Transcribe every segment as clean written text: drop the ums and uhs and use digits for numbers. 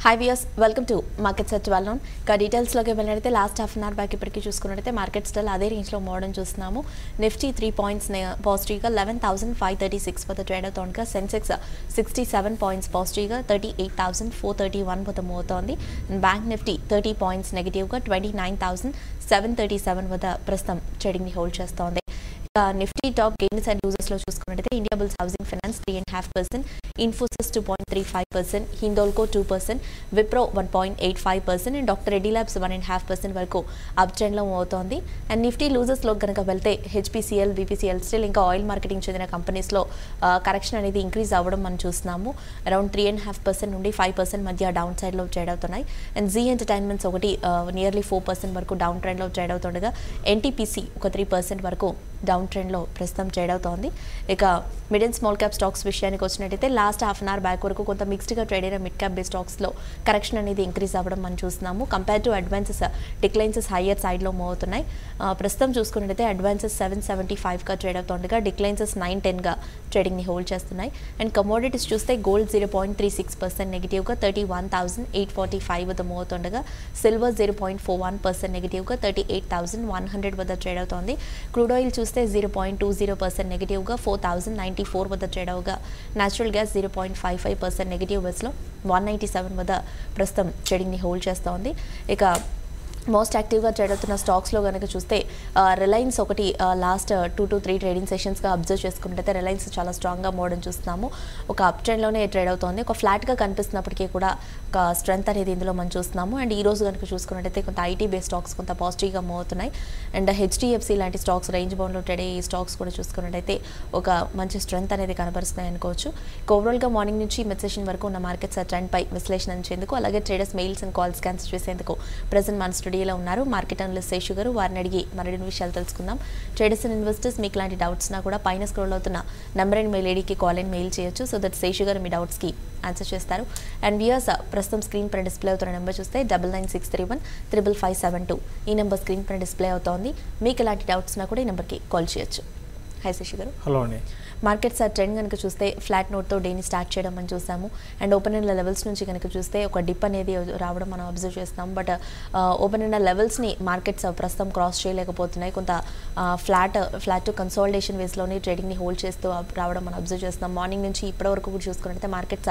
Hi viewers, welcome to Markets at 12 noon. Details loki velladite last half an hour back ippudiki chusukunnatite market still ade range lo modern chustunnamo. Nifty 3 points positive ga 11536 for the trade avutondga. Sensex 67 points positive ga 38431 for the move avutundi. Bank Nifty 30 points negative ga 29737 for the prastham trading ni hold chestundi. Nifty top gains and losers lo chusukunnatite India Bulls Housing Finance 3.5%, Infosys 2.35%, Hindolco 2%, Wipro 1.85% and Dr. Reddy Labs 1.5% వరకు up trend లో అవుతోంది. And Nifty losers లో గనక వెళ్తే HPCL, BPCL still ఇంకా oil marketing చెందిన companies లో correction అనేది ఇంక్రీజ్ అవ్వడం మనం చూస్తున్నాము. అరౌండ్ 3.5% నుండి 5% మధ్య డౌన్ సైడ్ లో ట్రేడ్ అవుతున్నాయి. అండ్ జీ ఎంటర్టైన్మెంట్స్ ఒకటి నియర్లీ 4% వరకు డౌన్ ట్రెండ్ లో ట్రేడ్ అవుతుండగా ఎన్టీపీసీ ఒక 3% వరకు డౌన్ ట్రెండ్ లో ప్రస్తుతం ట్రేడ్ అవుతోంది. ఇక mid and small cap stocks విషయానికి వచ్చినట్టయితే last half an hour back వరకు కొంత మిక్స్డ్గా ట్రేడ్ అయిన మిడ్ క్యాప్ బేస్ స్టాక్స్లో కరెక్షన్ అనేది ఇంక్రీజ్ అవ్వడం మనం చూస్తున్నాము. Compare to advances declines higher సైడ్లో మూవ్ అవుతున్నాయి. ప్రస్తుతం చూసుకున్నట్టయితే అడ్వాన్సెస్ 775గా ట్రేడ్ అవుతుండగా డిక్లైన్సెస్ 910గా ట్రేడింగ్ని హోల్డ్ చేస్తున్నాయి. అండ్ కమోడిటీస్ చూస్తే గోల్డ్ 0.36% నెగిటివ్గా 31,845 వద్ద మూవ్ అవుతుండగా సిల్వర్ 0.41% నెగిటివ్గా 38,100 వద్ద ట్రేడ్ అవుతోంది. క్రూడ్ ఆయిల్ చూస్తే 0.20% నెగిటివ్గా 4,094 వద్ద ట్రేడ్ అవగా న్యాచురల్ గ్యాస్ 0.55% నెగిటివ్ బేస్లో 197 వద్ద ప్రస్తుతం ట్రేడింగ్ని హోల్డ్ చేస్తోంది. ఇక మోస్ట్ యాక్టివ్గా ట్రేడ్ అవుతున్న స్టాక్స్లో కనుక చూస్తే రిలయన్స్ ఒకటి లాస్ట్ 2 to 3 ట్రేడింగ్ సెషన్స్గా అబ్జర్వ్ చేసుకుంటే రిలయన్స్ చాలా స్ట్రాంగ్గా మోడన్ చూస్తున్నాము. ఒక అప్ ట్రెండ్లోనే ట్రేడ్ అవుతోంది. ఒక ఫ్లాట్గా కనిపిస్తున్నప్పటికీ కూడా ఒక స్ట్రెంత్ అనేది ఇందులో మనం చూస్తున్నాము. అండ్ ఈ రోజు కనుక చూసుకున్నట్టయితే కొంత ఐటీ బేస్ స్టాక్స్ కొంత పాజిటివ్గా మూవ్ అవుతున్నాయి. అండ్ హెచ్డిఎఫ్సి లాంటి స్టాక్స్ రేంజ్ బౌండ్లో ట్రేడ్ అయ్యే ఈ స్టాక్స్ కూడా చూసుకున్నట్టయితే ఒక మంచి స్ట్రెంత్ అనేది కనబరుస్తున్నాయి అనుకోవచ్చు. ఓవరాల్గా మార్నింగ్ నుంచి మిడ్ సెషన్ వరకు ఉన్న మార్కెట్స్ ట్రెండ్పై విశ్లేషణ అందించేందుకు అలాగే traders mails and call scans చేసేందుకు ప్రెజెంట్ మన స్టూడియోలో ఉన్నారు మార్కెట్ అనలిస్ట్ శేషు గారు. వారిని అడిగి మరిన్ని విషయాలు తెలుసుకుందాం. ట్రేడర్స్ అండ్ ఇన్వెస్టర్స్ మీకు ఇలాంటి డౌట్స్ నా కూడా పైన స్క్రోల్ అవుతున్న నెంబర్ అండ్ మెయిల్ ఐడికి కాల్ అండ్ మెయిల్ చేయొచ్చు. సో దట్ శేషు గారు మీ డౌట్స్కి ఆన్సర్ చేస్తారు. అండ్ వ్యూయర్స్ ప్రస్తుతం స్క్రీన్ పైన డిస్ప్లే అవుతున్న నెంబర్ చూస్తే 9963155572 ఈ నెంబర్ స్క్రీన్ పైన డిస్ప్లే అవుతోంది. మీకు ఇలాంటి డౌట్స్ నా కూడా ఈ నెంబర్కి కాల్ చేయొచ్చు. హాయ్ శేషు గారు. హలో అండి. మార్కెట్స్ ట్రెండ్ కనుక చూస్తే ఫ్లాట్ నోట్తో డేని స్టార్ట్ చేయడం మనం చూసాము. అండ్ ఓపెన్ అయిన లెవెల్స్ నుంచి కనుక చూస్తే ఒక డిప్ అనేది రావడం మనం అబ్జర్వ్ చేస్తాం. బట్ ఓపెన్ అయిన లెవెల్స్ని మార్కెట్స్ ప్రస్తుతం క్రాస్ చేయలేకపోతున్నాయి. కొంత ఫ్లాట్ కన్సాలిడేషన్ వేస్లోనే ట్రేడింగ్ని హోల్డ్ చేస్తూ రావడం మనం అబ్జర్వ్ చేస్తున్నాం. మార్నింగ్ నుంచి ఇప్పటివరకు కూడా చూసుకున్నట్టయితే మార్కెట్స్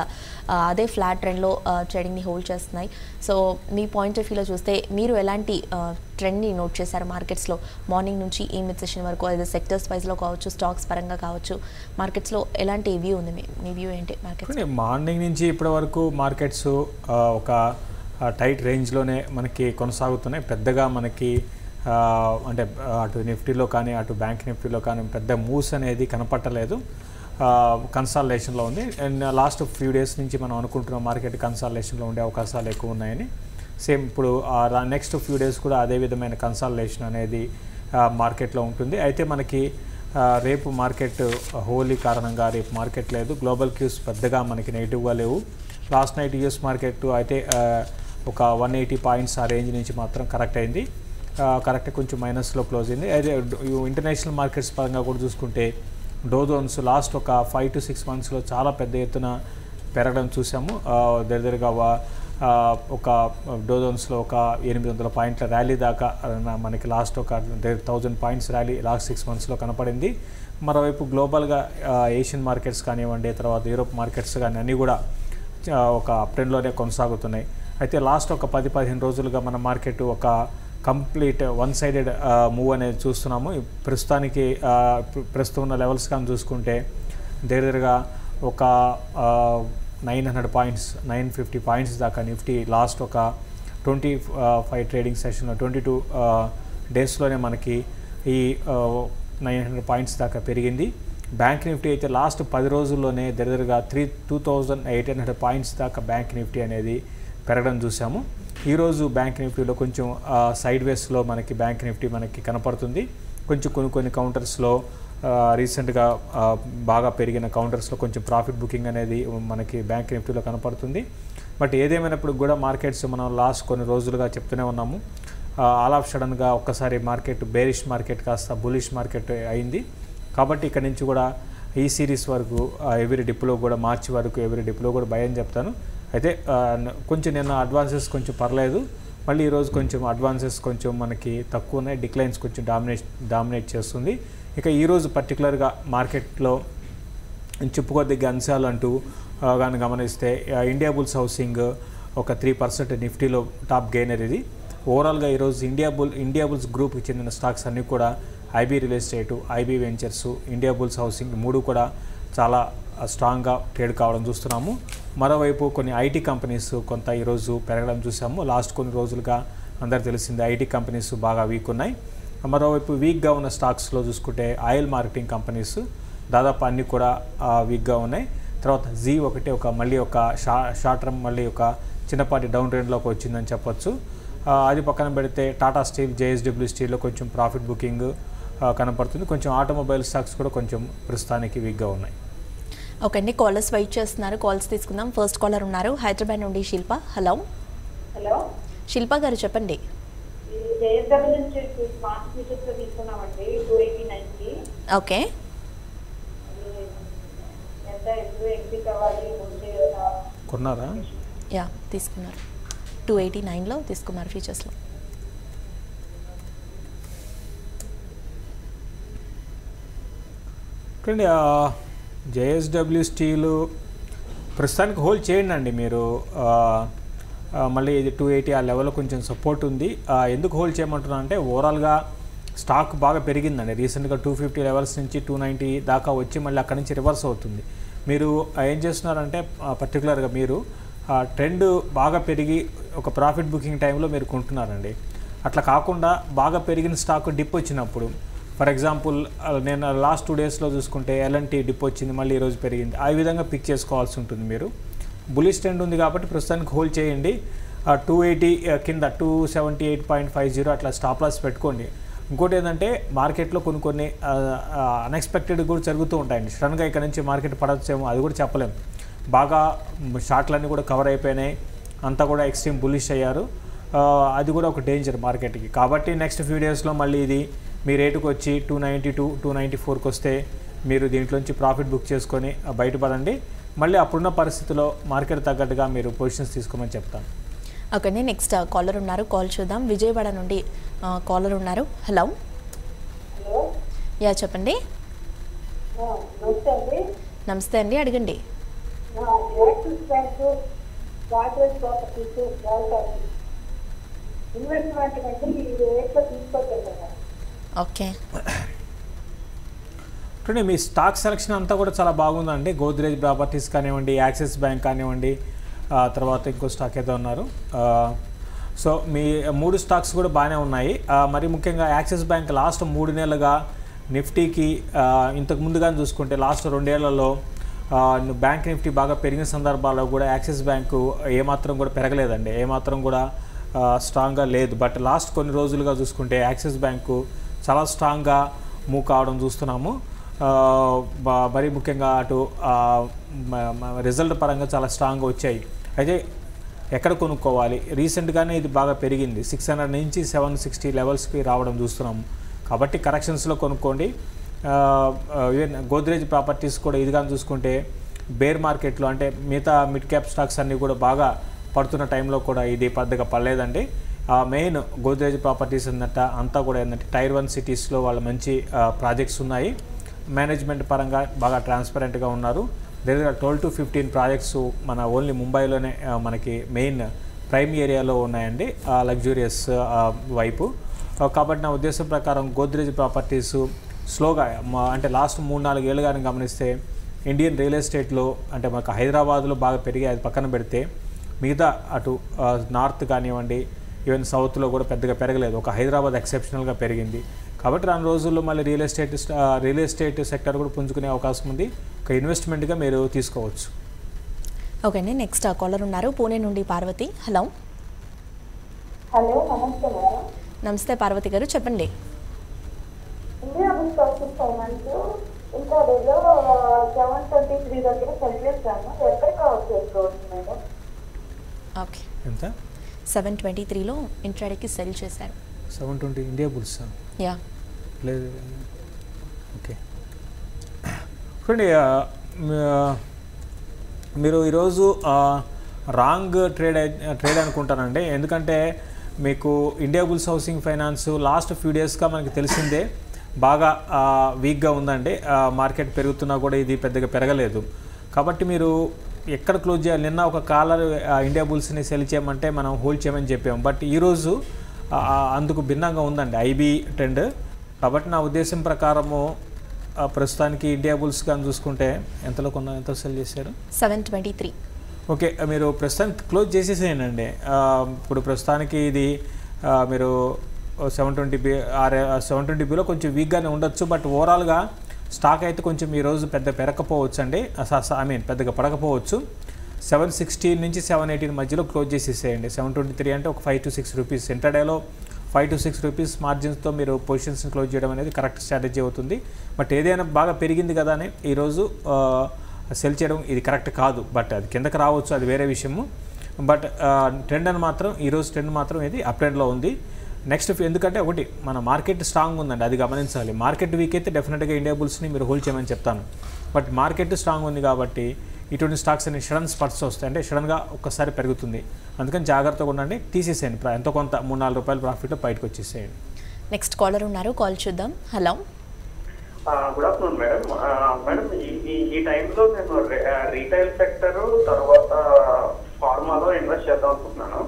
అదే ఫ్లాట్ ట్రెండ్లో ట్రేడింగ్ని హోల్డ్ చేస్తున్నాయి. సో మీ పాయింట్ ఆఫ్ వ్యూలో చూస్తే మీరు ఎలాంటి ట్రెండ్ని నోట్ చేశారు మార్కెట్స్లో మార్నింగ్ నుంచి ఈ మిడ్ సెషన్ వరకు? అదే సెక్టర్స్ వైజ్లో కావచ్చు, స్టాక్స్ పరంగా కావచ్చు, మార్కెట్స్లో ఎలాంటి వ్యూ ఉంది? మీ వ్యూ ఏంటి మార్కెట్స్? మార్నింగ్ నుంచి ఇప్పటి వరకు మార్కెట్స్ ఒక టైట్ రేంజ్లోనే మనకి కొనసాగుతున్నాయి. పెద్దగా మనకి అంటే అటు నిఫ్టీలో కానీ అటు బ్యాంక్ నిఫ్టీలో కానీ పెద్ద మూవ్స్ అనేది కనపట్టలేదు. కన్సాలిడేషన్లో ఉంది. అండ్ లాస్ట్ ఫ్యూ డేస్ నుంచి మనం అనుకుంటున్నాం మార్కెట్ కన్సాలిడేషన్లో ఉండే అవకాశాలు ఎక్కువ ఉన్నాయని. సేమ్ ఇప్పుడు నెక్స్ట్ ఫ్యూ డేస్ కూడా అదే విధమైన కన్సాలిడేషన్ అనేది మార్కెట్లో ఉంటుంది. అయితే మనకి రేపు మార్కెట్ హోలీ కారణంగా రేపు మార్కెట్ లేదు. గ్లోబల్ క్యూస్ పెద్దగా మనకి నెగిటివ్గా లేవు. లాస్ట్ నైట్ యూఎస్ మార్కెట్ అయితే ఒక 180 పాయింట్స్ ఆ రేంజ్ నుంచి మాత్రం కరెక్ట్ అయింది. కరెక్ట్ కొంచెం మైనస్లో క్లోజ్ అయింది. అయితే ఇంటర్నేషనల్ మార్కెట్స్ పరంగా కూడా చూసుకుంటే డౌ జోన్స్ లాస్ట్ ఒక 5 to 6 monthsలో చాలా పెద్ద ఎత్తున పెరగడం చూసాము. దగ్గరగా ఒక డౌ జోన్స్లో ఒక 800 పాయింట్ల ర్యాలీ దాకా మనకి లాస్ట్ ఒక 1000 పాయింట్స్ ర్యాలీ లాస్ట్ 6 monthsలో కనపడింది. మరోవైపు గ్లోబల్గా ఏషియన్ మార్కెట్స్ కానివ్వండి, తర్వాత యూరోప్ మార్కెట్స్ కానీ అన్నీ కూడా ఒక అప్ ట్రెండ్లోనే కొనసాగుతున్నాయి. అయితే లాస్ట్ ఒక 10-15 రోజులుగా మన మార్కెట్ ఒక కంప్లీట్ వన్ సైడెడ్ మూవ్ అనేది చూస్తున్నాము. ప్రస్తుతానికి ప్రస్తుతం ఉన్న లెవెల్స్ కానీ చూసుకుంటే దగ్గరగా ఒక 900 పాయింట్స్ 950 పాయింట్స్ దాకా నిఫ్టీ లాస్ట్ ఒక 25 ట్రేడింగ్ సెషన్లో 22 డేస్లోనే మనకి ఈ 900 పాయింట్స్ దాకా పెరిగింది. బ్యాంక్ నిఫ్టీ అయితే లాస్ట్ 10 రోజుల్లోనే దగ్గరగా 2,800 పాయింట్స్ దాకా బ్యాంక్ నిఫ్టీ అనేది పెరగడం చూసాము. ఈరోజు బ్యాంక్ నిఫ్టీలో కొంచెం సైడ్ వేస్లో మనకి బ్యాంక్ నిఫ్టీ మనకి కనపడుతుంది. కొంచెం కొన్ని కౌంటర్స్లో రీసెంట్గా బాగా పెరిగిన కౌంటర్స్లో కొంచెం ప్రాఫిట్ బుకింగ్ అనేది మనకి బ్యాంక్ నిఫ్టీలో కనపడుతుంది. బట్ ఏదేమైనప్పుడు కూడా మార్కెట్స్ మనం లాస్ట్ కొన్ని రోజులుగా చెప్తూనే ఉన్నాము. ఆల్ ఆఫ్ సడన్గా ఒక్కసారి మార్కెట్ బేరిష్ మార్కెట్ కాస్త బులిష్ మార్కెట్ అయింది. కాబట్టి ఇక్కడ నుంచి కూడా ఈ సిరీస్ వరకు ఎవ్రీ డిప్లో కూడా మార్చి వరకు ఎవ్రీ డిప్లో కూడా బై అని చెప్తాను. అయితే కొంచెం నిన్న అడ్వాన్సెస్ కొంచెం పర్లేదు, మళ్ళీ ఈరోజు కొంచెం అడ్వాన్సెస్ కొంచెం మనకి తక్కువ ఉన్నాయి, డిక్లైన్స్ కొంచెం డామినేట్ చేస్తుంది. ఇక ఈరోజు పర్టికులర్గా మార్కెట్లో చెప్పుకోదగ్గ అంశాలు అంటూ కానీ గమనిస్తే ఇండియా బుల్స్ హౌసింగ్ ఒక 3% నిఫ్టీలో టాప్ గెయినర్. ఇది ఓవరాల్గా ఈరోజు ఇండియా బుల్స్ గ్రూప్కి చెందిన స్టాక్స్ అన్నీ కూడా IB real estate, IB ventures, India bulls housing 3 కూడా చాలా స్ట్రాంగ్గా ట్రేడ్ కావడం చూస్తున్నాము. మరోవైపు కొన్ని ఐటీ కంపెనీస్ కొంత ఈరోజు పెరగడం చూసాము. లాస్ట్ కొన్ని రోజులుగా అందరికీ తెలిసింది ఐటీ కంపెనీస్ బాగా వీక్ ఉన్నాయి. మరోవైపు వీక్గా ఉన్న స్టాక్స్లో చూసుకుంటే ఆయిల్ మార్కెటింగ్ కంపెనీస్ దాదాపు అన్నీ కూడా వీక్గా ఉన్నాయి. తర్వాత Zee మళ్ళీ ఒక షార్ట్ టర్మ్ మళ్ళీ ఒక చిన్నపాటి డౌన్ ట్రెండ్లోకి వచ్చిందని చెప్పొచ్చు. అది పక్కన పెడితే టాటా స్టీల్, JSW స్టీల్లో కొంచెం ప్రాఫిట్ బుకింగ్ కనపడుతుంది. కొంచెం ఆటోమొబైల్ స్టాక్స్ కూడా కొంచెం ప్రస్తుతానికి వీక్గా ఉన్నాయి. ఓకే అండి, కాలర్స్ వెయిట్ చేస్తున్నారు, కాల్స్ తీసుకుందాం. ఫస్ట్ కాలర్ ఉన్నారు హైదరాబాద్ నుండి శిల్ప. హలో శిల్ప గారు చెప్పండి. ఓకే కొన్నారా? యా తీసుకున్నారు, 289లో తీసుకున్నారు ఫీచర్స్లో. చూడండి, JSW స్టీలు ప్రస్తుతానికి హోల్డ్ చేయండి అండి మీరు. మళ్ళీ ఇది 280 ఆ లెవెల్లో కొంచెం సపోర్ట్ ఉంది. ఎందుకు హోల్డ్ చేయమంటున్నా అంటే ఓవరాల్గా స్టాక్ బాగా పెరిగిందండి. రీసెంట్గా 250 లెవెల్స్ నుంచి 290 దాకా వచ్చి మళ్ళీ అక్కడి నుంచి రివర్స్ అవుతుంది. మీరు ఏం చేస్తున్నారంటే పర్టికులర్గా మీరు ట్రెండ్ బాగా పెరిగి ఒక ప్రాఫిట్ బుకింగ్ టైంలో మీరు కొంటున్నారండి. అట్లా కాకుండా బాగా పెరిగిన స్టాక్ డిప్ వచ్చినప్పుడు, ఫర్ ఎగ్జాంపుల్ నేను లాస్ట్ 2 డేస్లో చూసుకుంటే L&T డిప్ వచ్చింది, మళ్ళీ ఈరోజు పెరిగింది. ఆ విధంగా పిక్ చేసుకోవాల్సి ఉంటుంది. మీరు బులిష్ ట్రెండ్ ఉంది కాబట్టి ప్రస్తుతానికి హోల్డ్ చేయండి. 280 కింద 278.50 అట్లా స్టాప్ లాస్ పెట్టుకోండి. ఇంకోటి ఏంటంటే మార్కెట్లో కొన్ని అన్ఎక్స్పెక్టెడ్ కూడా జరుగుతూ ఉంటాయండి. సడన్గా ఇక్కడ నుంచి మార్కెట్ పడవచ్చేమో, అది కూడా చెప్పలేము. బాగా షార్ట్లన్నీ కూడా కవర్ అయిపోయినాయి, అంతా కూడా ఎక్స్ట్రీమ్ బులిష్ అయ్యారు. అది కూడా ఒక డేంజర్ మార్కెట్కి. కాబట్టి నెక్స్ట్ ఫ్యూ డేస్లో మళ్ళీ ఇది మీ రేటుకు వచ్చి 292, 294కి వస్తే మీరు దీంట్లోంచి ప్రాఫిట్ బుక్ చేసుకొని బయటపడండి. మళ్ళీ అప్పుడున్న పరిస్థితిలో మార్కెట్ తగ్గట్టుగా మీరు పొజిషన్స్ తీసుకోమని చెప్తాను. ఓకే అండి, నెక్స్ట్ కాలర్ ఉన్నారు, కాల్ చూద్దాం. విజయవాడ నుండి కాలర్ ఉన్నారు. హలో యా చెప్పండి. నమస్తే అండి, అడగండి. ఓకే చూడండి, మీ స్టాక్ సెలక్షన్ అంతా కూడా చాలా బాగుందండి. గోద్రేజ్ ప్రాపర్టీస్ కానివ్వండి, యాక్సిస్ బ్యాంక్ కానివ్వండి, తర్వాత ఇంకో స్టాక్ ఏదో ఉన్నారు. సో మీ 3 స్టాక్స్ కూడా బాగానే ఉన్నాయి. మరి ముఖ్యంగా యాక్సిస్ బ్యాంక్ లాస్ట్ 3 నెలలుగా నిఫ్టీకి ఇంతకు ముందుగా చూసుకుంటే లాస్ట్ 2 ఏళ్లలో బ్యాంక్ నిఫ్టీ బాగా పెరిగిన సందర్భాల్లో కూడా యాక్సిస్ బ్యాంకు ఏమాత్రం కూడా పెరగలేదండి, ఏమాత్రం కూడా స్ట్రాంగ్గా లేదు. బట్ లాస్ట్ కొన్ని రోజులుగా చూసుకుంటే యాక్సిస్ బ్యాంకు చాలా స్ట్రాంగ్గా మూవ్ కావడం చూస్తున్నాము. మరి ముఖ్యంగా అటు రిజల్ట్ పరంగా చాలా స్ట్రాంగ్గా వచ్చాయి. అయితే ఎక్కడ కొనుక్కోవాలి? రీసెంట్గానే ఇది బాగా పెరిగింది, 600 నుంచి 760 లెవెల్స్కి రావడం చూస్తున్నాము. కాబట్టి కరెక్షన్స్లో కొనుక్కోండి. ఈవెన్ గోద్రేజ్ ప్రాపర్టీస్ కూడా ఇదిగా చూసుకుంటే బేర్ మార్కెట్లో అంటే మిగతా మిడ్ క్యాప్ స్టాక్స్ అన్నీ కూడా బాగా పడుతున్న టైంలో కూడా ఇది పెద్దగా పడలేదండి. మెయిన్ గోద్రేజ్ ప్రాపర్టీస్ అంతా కూడా ఏంటంటే టైర్ 1 సిటీస్లో వాళ్ళ మంచి ప్రాజెక్ట్స్ ఉన్నాయి. మేనేజ్మెంట్ పరంగా బాగా ట్రాన్స్పరెంట్గా ఉన్నారు. దగ్గర 12 to 15 ప్రాజెక్ట్స్ మన ఓన్లీ ముంబైలోనే మనకి మెయిన్ ప్రైమ్ ఏరియాలో ఉన్నాయండి, లగ్జూరియస్ వైపు. కాబట్టి నా ఉద్దేశం ప్రకారం గోద్రేజ్ ప్రాపర్టీస్ స్లోగా అంటే లాస్ట్ 3-4 ఏళ్ళుగానే గమనిస్తే ఇండియన్ రియల్ ఎస్టేట్లో అంటే మనకు హైదరాబాద్లో బాగా పెరిగి అది పక్కన పెడితే మిగతా అటు నార్త్ కానివ్వండి, ఈవెన్ సౌత్లో కూడా పెద్దగా పెరగలేదు. ఒక హైదరాబాద్ ఎక్సెప్షనల్గా పెరిగింది. కాబట్టి రాను రోజుల్లో మళ్ళీ రియల్ ఎస్టేట్ సెక్టర్ కూడా పుంజుకునే అవకాశం ఉంది. ఒక ఇన్వెస్ట్మెంట్గా మీరు తీసుకోవచ్చు. ఓకే అండి, నెక్స్ట్ కాలర్ ఉన్నారు పూణే నుండి పార్వతి. హలో నమస్తే మేడం. నమస్తే పార్వతి గారు, చెప్పండి. ఇండియా బుల్స్ హౌసింగ్ ఫైనాన్స్ ఇంకా అదేదో 723 దగ్గర సెల్ చేస్తాను, ఎక్కడ కవర్ చేసుకోవచ్చు మేడం? ఓకే, ఎంత? 723లో ఇంట్రాడేకి సెల్ చేశారు. 720 ఇండియా బుల్స్ యా లేదు. ఓకే చూడండి, మీరు ఈరోజు రాంగ్ ట్రేడ్ అనుకుంటానండి. ఎందుకంటే మీకు Indiabulls housing finance last few డేస్గా మనకి తెలిసిందే బాగా వీక్గా ఉందండి. మార్కెట్ పెరుగుతున్నా కూడా ఇది పెద్దగా పెరగలేదు. కాబట్టి మీరు ఎక్కడ క్లోజ్ చేయాలి? నిన్న ఒక కాలర్ ఇండియా బుల్స్ని సెల్ చేయమంటే మనం హోల్డ్ చేయమని చెప్పాము. బట్ ఈరోజు అందుకు భిన్నంగా ఉందండి ఐబీ ట్రెండ్. కాబట్టి నా ఉద్దేశం ప్రకారము ప్రస్తుతానికి ఇండియా బుల్స్ కానీ చూసుకుంటే ఎంత సెల్ చేశారు? 723. ఓకే, మీరు ప్రస్తుతానికి క్లోజ్ చేసేసేయండి. ఇప్పుడు ప్రస్తుతానికి ఇది మీరు 720 కొంచెం వీక్గానే ఉండొచ్చు. బట్ ఓవరాల్గా స్టాక్ అయితే కొంచెం ఈరోజు పెద్ద పెరగకపోవచ్చు అండి. పెద్దగా పడకపోవచ్చు. 716 నుంచి 718 మధ్యలో క్లోజ్ చేసేసేయండి. 723 అంటే ఒక 5 to 6 రూపీస్ ఇంటర్డేలో 5 to 6 రూపీస్ మార్జిన్స్తో మీరు పొజిషన్స్ని క్లోజ్ చేయడం అనేది కరెక్ట్ స్ట్రాటజీ అవుతుంది. బట్ ఏదైనా బాగా పెరిగింది కదా అని ఈరోజు సెల్ చేయడం ఇది కరెక్ట్ కాదు. బట్ అది కిందకి రావచ్చు, అది వేరే విషయము. బట్ ఈరోజు ట్రెండ్ మాత్రం ఇది అప్ ట్రెండ్లో ఉంది. నెక్స్ట్ ఎందుకంటే ఒకటి మన మార్కెట్ స్ట్రాంగ్ ఉందండి, అది గమనించాలి. మార్కెట్ వీక్ అయితే డెఫినెట్గా ఇండియా బుల్స్ని మీరు హోల్డ్ చేయమని చెప్తాను. బట్ మార్కెట్ స్ట్రాంగ్ ఉంది కాబట్టి ఇటువంటి స్టాక్స్ అన్ని సడన్ స్పర్ట్స్ వస్తాయి, అంటే సడన్గా ఒక్కసారి పెరుగుతుంది. అందుకని జాగ్రత్తగా ఉండండి, తీసేసేయండి. ఎంతో కొంత 3-4 రూపాయల ప్రాఫిట్ బయటకు వచ్చేసేయండి. నెక్స్ట్ కాలర్ ఉన్నారు, కాల్ చూద్దాం. Hello, good afternoon madam. Madam ఈ టైంలో నేను రీటైల్ సెక్టర్ తర్వాత ఫార్మాలో ఇన్వెస్ట్ చేద్దాం అనుకుంటున్నాను.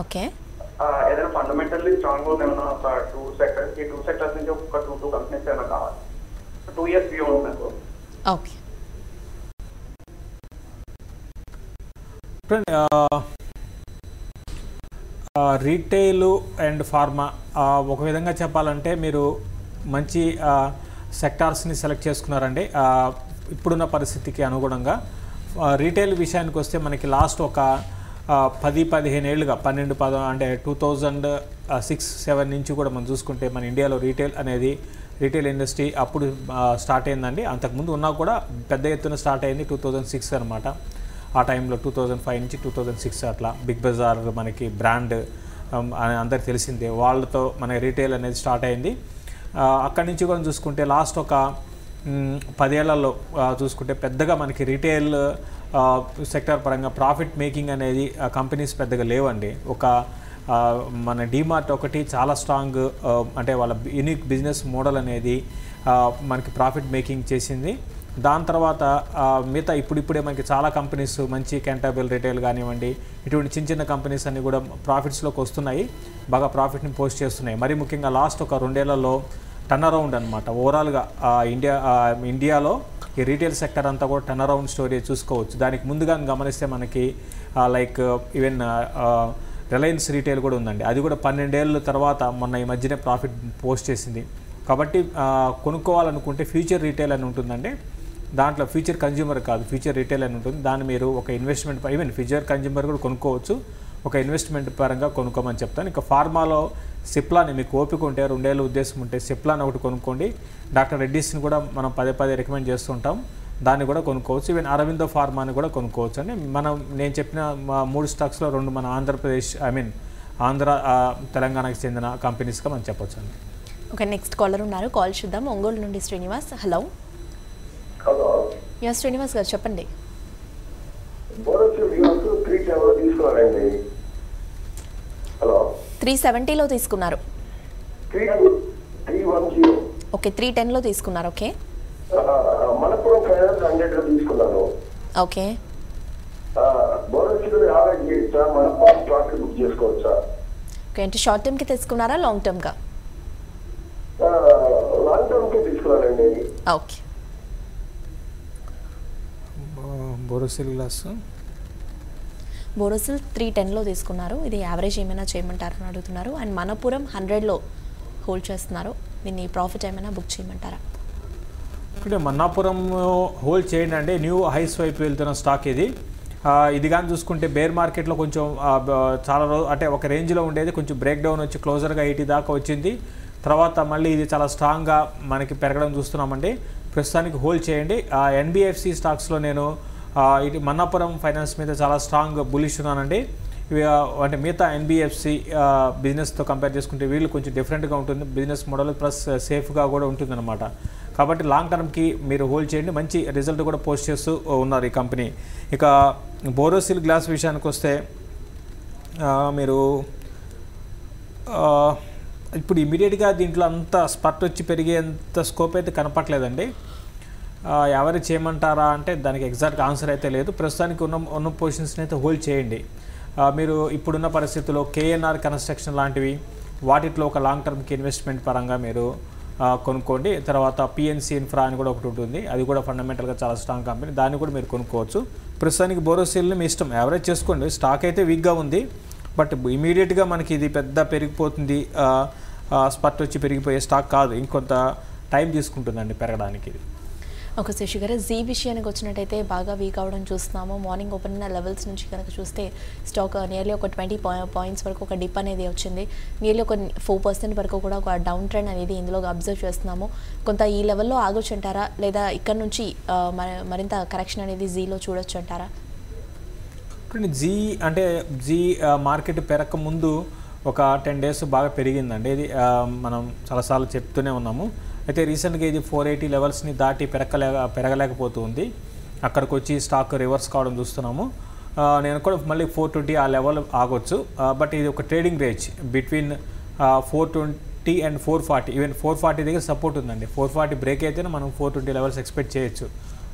ఓకే, ఏదైనా ఫండమెంటల్లీ స్ట్రాంగ్ ఏమైనా ఒక 2 సెక్టర్స్ నుంచి ఒక 2 కంపెనీస్ ఏమైనా కావాలి. 2 years వ్యూ ఉంది నాకు. ఓకే, రీటైల్ అండ్ ఫార్మా ఒక విధంగా చెప్పాలంటే మీరు మంచి సెక్టార్స్ని సెలెక్ట్ చేసుకున్నారండి ఇప్పుడున్న పరిస్థితికి అనుగుణంగా. రీటైల్ విషయానికి వస్తే మనకి లాస్ట్ ఒక 10-15 ఏళ్ళుగా 12 అంటే 2006-7 నుంచి కూడా మనం చూసుకుంటే మన ఇండియాలో రీటైల్ ఇండస్ట్రీ అప్పుడు స్టార్ట్ అయిందండి. అంతకుముందు ఉన్నా కూడా పెద్ద ఎత్తున స్టార్ట్ అయింది 2006 అనమాట. ఆ టైంలో 2005 నుంచి 2006 అట్లా బిగ్ బజార్ మనకి బ్రాండ్ అందరికి తెలిసిందే, వాళ్ళతో మన రీటైల్ అనేది స్టార్ట్ అయింది. అక్కడి నుంచి కూడా చూసుకుంటే లాస్ట్ ఒక 10 ఏళ్లలో చూసుకుంటే పెద్దగా మనకి రీటైల్ సెక్టర్ పరంగా ప్రాఫిట్ మేకింగ్ అనేది కంపెనీస్ పెద్దగా లేవండి. ఒక మన డీమార్ట్ ఒకటి చాలా స్ట్రాంగ్, అంటే వాళ్ళ యూనిక్ బిజినెస్ మోడల్ అనేది మనకి ప్రాఫిట్ మేకింగ్ చేసింది. దాని తర్వాత మిగతా ఇప్పుడిప్పుడే మనకి చాలా కంపెనీస్ మంచి క్యాంటాబుల్ రిటైల్ కానివ్వండి, ఇటువంటి చిన్న కంపెనీస్ అన్నీ కూడా ప్రాఫిట్స్లోకి వస్తున్నాయి, బాగా ప్రాఫిట్ని పోస్ట్ చేస్తున్నాయి. మరి ముఖ్యంగా లాస్ట్ ఒక 2 ఏళ్లలో టర్న్ అరౌండ్ అనమాట. ఓవరాల్గా ఇండియాలో ఈ రీటైల్ సెక్టర్ అంతా కూడా టర్న్ అరౌండ్ స్టోరీ చూసుకోవచ్చు. దానికి ముందుగా గమనిస్తే మనకి లైక్ ఈవెన్ రిలయన్స్ రీటైల్ కూడా ఉందండి, అది కూడా 12 ఏళ్ళ తర్వాత మొన్న ఈ మధ్యనే ప్రాఫిట్ పోస్ట్ చేసింది. కాబట్టి కొనుక్కోవాలనుకుంటే ఫ్యూచర్ రీటైల్ అని ఉంటుందండి. దాంట్లో ఫ్యూచర్ కన్జ్యూమర్ కాదు, ఫ్యూచర్ రీటైల్ అని ఉంటుంది. దాన్ని మీరు ఒక ఇన్వెస్ట్మెంట్, ఈవెన్ ఫ్యూచర్ కన్జ్యూమర్ కూడా కొనుక్కోవచ్చు, ఒక ఇన్వెస్ట్మెంట్ పరంగా కొనుక్కోమని చెప్తాను. ఇంకా ఫార్మాలో సిప్లాని మీకు ఓపిక ఉంటే 2 ఏళ్ళ ఉద్దేశం ఉంటే సిప్లాని ఒకటి కొనుక్కోండి. డాక్టర్ రెడ్డిస్ని కూడా మనం పదే రికమెండ్ చేస్తుంటాం, దాన్ని కూడా కొనుక్కోవచ్చు. ఈవెన్ అరవిందో ఫార్మాని కూడా కొనుక్కోవచ్చు అండి. నేను చెప్పిన 3 స్టాక్స్లో 2 మన ఆంధ్రప్రదేశ్ ఆంధ్ర తెలంగాణకి చెందిన కంపెనీస్గా మనం చెప్పొచ్చు అండి. ఓకే, నెక్స్ట్ కాలర్ ఉన్నారు, కాల్ చూద్దాం. ఒంగోలు నుండి Srinivas. Hello. Hello, yeah Srinivas గారు చెప్పండి. తీసుకోవాలండి. హలో, 370లో తీసుకున్నారు. 310. ఓకే, 310లో తీసుకున్నారు. ఓకే, మనపురం ఫైనాన్స్ 100లో తీసుకున్నాను. ఓకే, బోనస్ యావరేజ్ చేయొచ్చా, మనపురం స్టాక్ బుక్ చేసుకోవచ్చా? ఓకే, అంటే షార్ట్ టర్మ్కి తీసుకున్నారా, లాంగ్ టర్మ్గా? లాంగ్ టర్మ్కి తీసుకున్నానండి. ఓకే, బోరోసిల్ 310లో తీసుకున్నారు. ఇది యావరేజ్ ఏమైనా చేయమంటారని అడుగుతున్నారు. అండ్ మనపురం 100లో హోల్డ్ చేస్తున్నారు. దీన్ని ప్రాఫిట్ ఏమైనా బుక్ చేయమంటారా? అంటే మన్నాపురం హోల్డ్ చేయండి అండి. న్యూ హైస్ వైపు వెళ్తున్న స్టాక్ ఇది. ఇది కానీ చూసుకుంటే బేర్ మార్కెట్లో కొంచెం చాలా రోజు అంటే ఒక రేంజ్లో ఉండేది, కొంచెం బ్రేక్ డౌన్ వచ్చి క్లోజర్గా 80 దాకా వచ్చింది. తర్వాత మళ్ళీ ఇది చాలా స్ట్రాంగ్గా మనకి పెరగడం చూస్తున్నామండి. ప్రస్తుతానికి హోల్డ్ చేయండి. ఎన్బిఎఫ్సి స్టాక్స్లో నేను ఇది మన్నాపురం ఫైనాన్స్ మీద చాలా స్ట్రాంగ్ బులిష్ ఉన్నానండి. అంటే మిగతా ఎన్బిఎఫ్సి బిజినెస్తో కంపేర్ చేసుకుంటే వీళ్ళు కొంచెం డిఫరెంట్గా ఉంటుంది బిజినెస్ మోడల్, ప్లస్ సేఫ్గా కూడా ఉంటుందన్నమాట. కాబట్టి లాంగ్ టర్మ్కి మీరు హోల్డ్ చేయండి. మంచి రిజల్ట్ కూడా పోస్ట్ చేస్తూ ఉన్నారు ఈ కంపెనీ. ఇక బోరోసిల్ గ్లాస్ విషయానికి వస్తే మీరు ఇప్పుడు ఇమీడియట్గా దీంట్లో అంత స్పర్ట్ వచ్చి పెరిగేంత స్కోప్ అయితే కనపట్లేదండి. ఎవరు చేయమంటారా అంటే దానికి ఎగ్జాక్ట్ ఆన్సర్ అయితే లేదు. ప్రస్తుతానికి ఉన్న పొజిషన్స్ని అయితే హోల్డ్ చేయండి. మీరు ఇప్పుడున్న పరిస్థితుల్లో కేఎన్ఆర్ కన్స్ట్రక్షన్ లాంటివి వాటిలో ఒక లాంగ్ టర్మ్కి ఇన్వెస్ట్మెంట్ పరంగా మీరు కొనుక్కోండి. తర్వాత పిఎన్సి ఇన్ఫ్రా అని కూడా ఒకటి ఉంటుంది, అది కూడా ఫండమెంటల్గా చాలా స్ట్రాంగ్ కంపెనీ, దాన్ని కూడా మీరు కొనుక్కోవచ్చు. ప్రస్తుతానికి బోరోసిల్ని మీ ఇష్టం, యావరేజ్ చేసుకోండి. స్టాక్ అయితే వీక్గా ఉంది, బట్ ఇమీడియట్గా మనకి ఇది పెద్ద పెరిగిపోతుంది, స్పర్ట్ వచ్చి పెరిగిపోయే స్టాక్ కాదు, ఇంకొంత టైం తీసుకుంటుందండి పెరగడానికి ఇది. ఓకే శశి గారు, జీ విషయానికి వచ్చినట్టయితే బాగా వీక్ అవ్వడం చూస్తున్నాము. మార్నింగ్ ఓపెన్ అయిన లెవెల్స్ నుంచి కనుక చూస్తే స్టాక్ నియర్లీ ఒక 20 పాయింట్స్ వరకు ఒక డిప్ అనేది వచ్చింది. నియర్లీ ఒక 4% వరకు కూడా ఒక డౌన్ ట్రెండ్ అనేది ఇందులో అబ్జర్వ్ చేస్తున్నాము. కొంత ఈ లెవెల్లో ఆగొచ్చు అంటారా, లేదా ఇక్కడ నుంచి మరింత కరెక్షన్ అనేది జీలో చూడొచ్చు అంటారా? జీ అంటే జీ మార్కెట్ పెరగక ముందు ఒక 10 days బాగా పెరిగిందండి. ఇది మనం చాలాసార్లు చెప్తూనే ఉన్నాము. అయితే రీసెంట్గా ఇది 480 లెవెల్స్ని దాటి పెరగలేకపోతుంది. అక్కడికి వచ్చి స్టాక్ రివర్స్ కావడం చూస్తున్నాము. నేను కూడా మళ్ళీ 420 ఆ లెవెల్ ఆగొచ్చు. బట్ ఇది ఒక trading range between 420 and 440. Even 440 దగ్గర సపోర్ట్ ఉందండి. 440 బ్రేక్ అయితేనే మనం 420 లెవెల్స్ ఎక్స్పెక్ట్ చేయొచ్చు.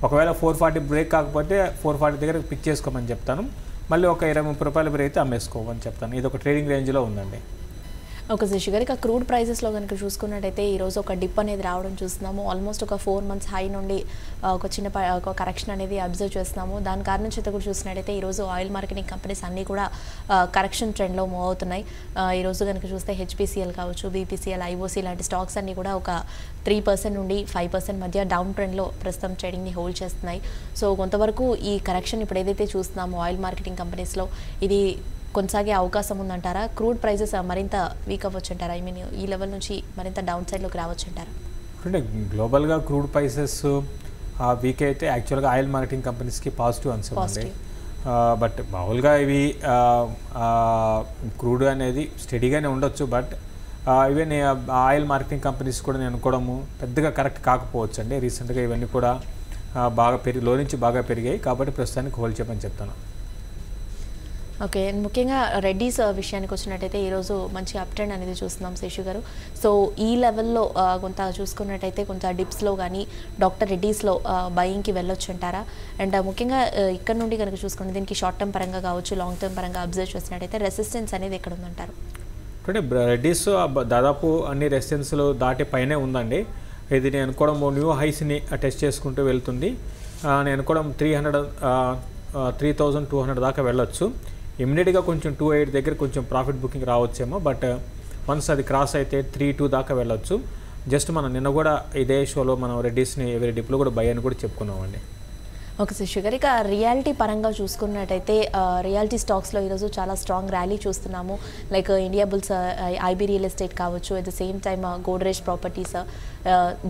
ఒకవేళ 440 బ్రేక్ కాకపోతే 440 దగ్గర పిక్ చేసుకోమని చెప్తాను. మళ్ళీ ఒక 20-30 రూపాయలు పెరిగితే అమ్మేసుకోమని చెప్తాను. ఇది ఒక ట్రేడింగ్ రేంజ్లో ఉందండి. ఓకే శశి గారు, ఇక క్రూడ్ ప్రైజెస్లో కనుక చూసుకున్నట్టయితే ఈరోజు ఒక డిప్ అనేది రావడం చూస్తున్నాము. ఆల్మోస్ట్ ఒక 4 months హై నుండి ఒక చిన్న ఒక కరెక్షన్ అనేది అబ్జర్వ్ చేస్తున్నాము. దాని కారణం చేత కూడా చూసినట్టయితే ఈరోజు ఆయిల్ మార్కెటింగ్ కంపెనీస్ అన్నీ కూడా కరెక్షన్ ట్రెండ్లో మూవ్ అవుతున్నాయి. ఈరోజు కనుక చూస్తే హెచ్పిసిఎల్ కావచ్చు, బీపీసీఎల్, ఐఓసీ లాంటి స్టాక్స్ అన్నీ కూడా ఒక 3% నుండి 5% మధ్య డౌన్ ట్రెండ్లో ప్రస్తుతం ట్రేడింగ్ని హోల్డ్ చేస్తున్నాయి. సో కొంతవరకు ఈ కరెక్షన్ ఇప్పుడు ఏదైతే చూస్తున్నామో ఆయిల్ మార్కెటింగ్ కంపెనీస్లో ఇది కొనసాగే అవకాశం ఉందంటారా? క్రూడ్ ప్రైజెస్ మరింత వీక్ అవ్వచ్చు అంటారా? ఐ మీన్ ఈ లెవెల్ నుంచి మరింత డౌన్ సైడ్లోకి రావచ్చు అంటారా? అంటే గ్లోబల్గా క్రూడ్ ప్రైసెస్ వీక్ అయితే యాక్చువల్గా ఆయిల్ మార్కెటింగ్ కంపెనీస్కి పాజిటివ్ ఆన్సర్ ఉంది. బట్ మామూలుగా ఇవి క్రూడ్ అనేది స్టడీగానే ఉండొచ్చు. But even oil marketing companies కూడా నేను అనుకోవడము పెద్దగా కరెక్ట్ కాకపోవచ్చు అండి. రీసెంట్గా ఇవన్నీ కూడా బాగా లో నుంచి బాగా పెరిగాయి, కాబట్టి ప్రస్తుతానికి హోల్డ్ చేయమని చెప్తాను. ఓకే, ముఖ్యంగా రెడ్డీస్ విషయానికి వచ్చినట్టయితే ఈరోజు మంచి అప్ ట్రెండ్ అనేది చూస్తున్నాం శేషు గారు. సో ఈ లెవెల్లో కొంత చూసుకున్నట్టయితే కొంత డిప్స్లో కానీ డాక్టర్ రెడ్డీస్లో బయింగ్కి వెళ్ళొచ్చు అంటారా? అండ్ ముఖ్యంగా ఇక్కడ నుండి కనుక చూసుకుంటే దీనికి షార్ట్ టర్మ్ పరంగా కావచ్చు, లాంగ్ టర్మ్ పరంగా అబ్జర్వ్ చేసినట్టయితే రెసిస్టెన్స్ అనేది ఎక్కడ ఉందంటారు? అంటే రెడ్డీస్ దాదాపు అన్ని రెసిస్టెన్స్లు దాటి పైనే ఉందండి. ఇది నేను కూడా న్యూ హైస్ని టెస్ట్ చేసుకుంటూ వెళ్తుంది. నేను కూడా 3,200 దాకా వెళ్ళొచ్చు. ఇమ్మీడియట్గా కొంచెం 280 దగ్గర కొంచెం ప్రాఫిట్ బుకింగ్ రావచ్చేమో. బట్ వన్స్ అది క్రాస్ అయితే 3.2 దాకా వెళ్ళొచ్చు. జస్ట్ మనం నిన్న కూడా ఇదే షోలో మనం రెడ్డీస్ని ఎవరి డిప్లో కూడా బై అని కూడా చెప్పుకున్నామండి. ఓకే శశి గారు, ఇక రియాలిటీ పరంగా చూసుకున్నట్టయితే రియాలిటీ స్టాక్స్లో ఈరోజు చాలా స్ట్రాంగ్ ర్యాలీ చూస్తున్నాము. Like Indiabulls, IB real estate కావచ్చు, at the same time Godrej properties,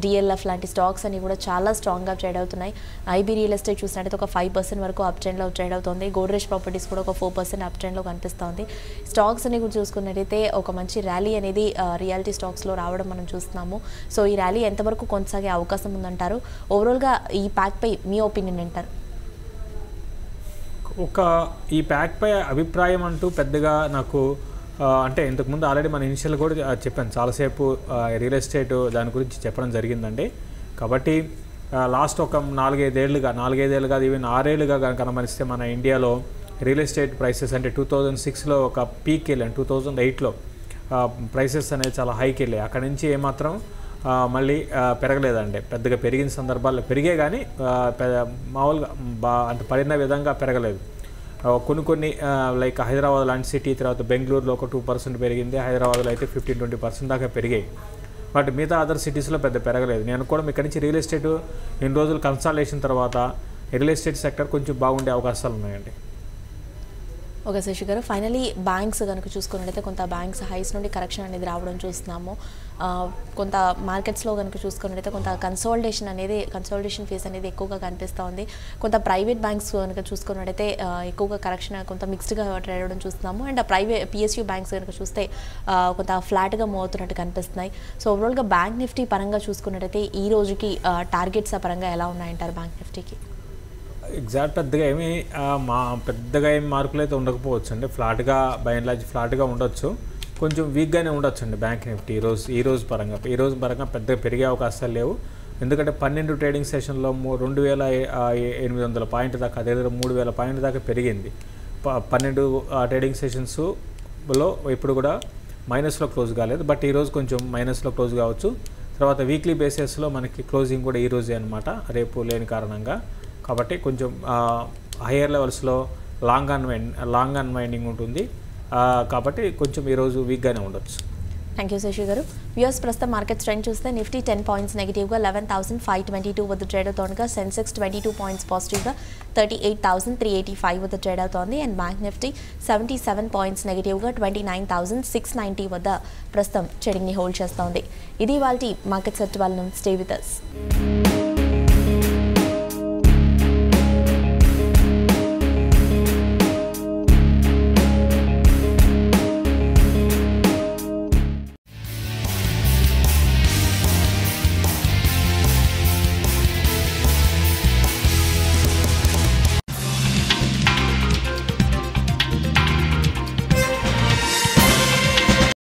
DLF లాంటి స్టాక్స్ అన్ని కూడా చాలా స్ట్రాంగ్గా ట్రేడ్ అవుతున్నాయి. ఐబీ రియల్ ఎస్టేట్ చూసినట్టయితే ఒక 5% వరకు అప్ ట్రెండ్లో ట్రేడ్ అవుతుంది. గోడ్రేజ్ ప్రాపర్టీస్ కూడా ఒక 4% అప్ ట్రెండ్లో కనిపిస్తుంది. స్టాక్స్ అన్ని కూడా చూసుకున్నట్టయితే ఒక మంచి ర్యాలీ అనేది రియాలిటీ స్టాక్స్లో రావడం మనం చూస్తున్నాము. సో ఈ ర్యాలీ ఎంతవరకు కొనసాగే అవకాశం ఉందంటారు? ఓవరాల్గా ఈ ప్యాక్పై మీ ఒపీనియన్ ఏంటారు? ఈ ప్యాక్పై అభిప్రాయం అంటూ పెద్దగా నాకు అంటే ఇంతకుముందు ఆల్రెడీ మన ఇనిషియల్ కూడా చెప్పాను, చాలాసేపు రియల్ ఎస్టేట్ దాని గురించి చెప్పడం జరిగిందండి. కాబట్టి లాస్ట్ ఒక 4-5 ఏళ్ళుగా ఈవెన్ 6 ఏళ్ళుగా కనుమరిస్తే మన ఇండియాలో రియల్ ఎస్టేట్ ప్రైసెస్ అంటే 2006లో ఒక పీక్ వెళ్ళాను, 2008లో ప్రైసెస్ అనేది చాలా హైకి వెళ్ళాయి. అక్కడి నుంచి ఏమాత్రం మళ్ళీ పెరగలేదండి. పెద్దగా పెరిగిన సందర్భాల్లో పెరిగే కానీ మామూలుగా అంటే పడిన విధంగా పెరగలేదు. కొన్ని లైక్ హైదరాబాద్ లాంటి సిటీ, తర్వాత బెంగళూరులో ఒక 2% పెరిగింది, హైదరాబాద్లో అయితే 15-20% దాకా పెరిగాయి. బట్ మిగతా అదర్ సిటీస్లో పెద్ద పెరగలేదు. నేను కూడా ఇక్కడి నుంచి రియల్ ఎస్టేట్ ఇన్ని రోజులు కన్సాలిడేషన్ తర్వాత రియల్ ఎస్టేట్ సెక్టర్ కొంచెం బాగుండే అవకాశాలు ఉన్నాయండి. ఓకే శశి గారు, ఫైనలీ బ్యాంక్స్ కనుక చూసుకున్నట్లయితే కొంత బ్యాంక్స్ హైస్ నుండి కరెక్షన్ అనేది రావడం చూస్తున్నాము. కొంత మార్కెట్స్లో కనుక చూసుకున్నట్లయితే కొంత కన్సాలిడేషన్ ఫేస్ అనేది ఎక్కువగా కనిపిస్తూ ఉంది. కొంత ప్రైవేట్ బ్యాంక్స్ కనుక చూసుకున్నట్లయితే ఎక్కువగా కరెక్షన్ కొంత మిక్స్డ్గా ట్రేడ్ అవ్వడం చూస్తున్నాము. అండ్ ప్రైవేట్ పిఎస్యూ బ్యాంక్స్ కనుక చూస్తే కొంత ఫ్లాట్గా మూవ్ అవుతున్నట్టు కనిపిస్తున్నాయి. సో ఓవరాల్గా బ్యాంక్ నిఫ్టీ పరంగా చూసుకున్నట్లయితే ఈ రోజుకి టార్గెట్స్ పరంగా ఎలా ఉన్నాయంటారు బ్యాంక్ నిఫ్టీకి? ఎగ్జాక్ట్ పెద్దగా ఏమి పెద్దగా ఏమి మార్కులు అయితే ఉండకపోవచ్చు అండి. ఫ్లాట్గా బై అండ్ లార్జ్ ఫ్లాట్గా ఉండొచ్చు, కొంచెం వీక్గానే ఉండొచ్చు అండి బ్యాంక్ నిఫ్టీ ఈ రోజు పరంగా పెద్దగా పెరిగే అవకాశాలు లేవు. ఎందుకంటే 12 ట్రేడింగ్ సెషన్లో 2800 పాయింట్ దాకా, అదే 3000 పాయింట్ దాకా పెరిగింది. 12 ట్రేడింగ్ సెషన్స్లో ఇప్పుడు కూడా మైనస్లో క్లోజ్ కాలేదు, బట్ ఈరోజు కొంచెం మైనస్లో క్లోజ్ కావచ్చు. తర్వాత వీక్లీ బేసిస్లో మనకి క్లోజింగ్ కూడా ఈరోజే అనమాట, రేపు లేని కారణంగా. కాబట్టి కొంచెం హయ్యర్ లెవెల్స్లో లాంగ్ అన్వైండింగ్ ఉంటుంది, కాబట్టి కొంచెం ఈరోజు వీక్గానే ఉండొచ్చు. థ్యాంక్ యూ శశి గారు. వ్యూయర్స్ ప్రస్తుతం మార్కెట్ ట్రెండ్ చూస్తే నిఫ్టీ 10 పాయింట్స్ నెగిటివ్గా 11,522 వద్ద ట్రేడ్ అవుతోందిగా, సెన్సెక్స్ 22 పాయింట్స్ పాజిటివ్గా 38,385 వద్ద ట్రేడ్ అవుతోంది. అండ్ బ్యాంక్ నిఫ్టీ 77 పాయింట్స్ నెగిటివ్గా 29,690 వద్ద ప్రస్తుతం ట్రేడింగ్ని హోల్డ్ చేస్తోంది. ఇది ఇవాల్టి మార్కెట్ సెట్ వాళ్ళను. Stay with us.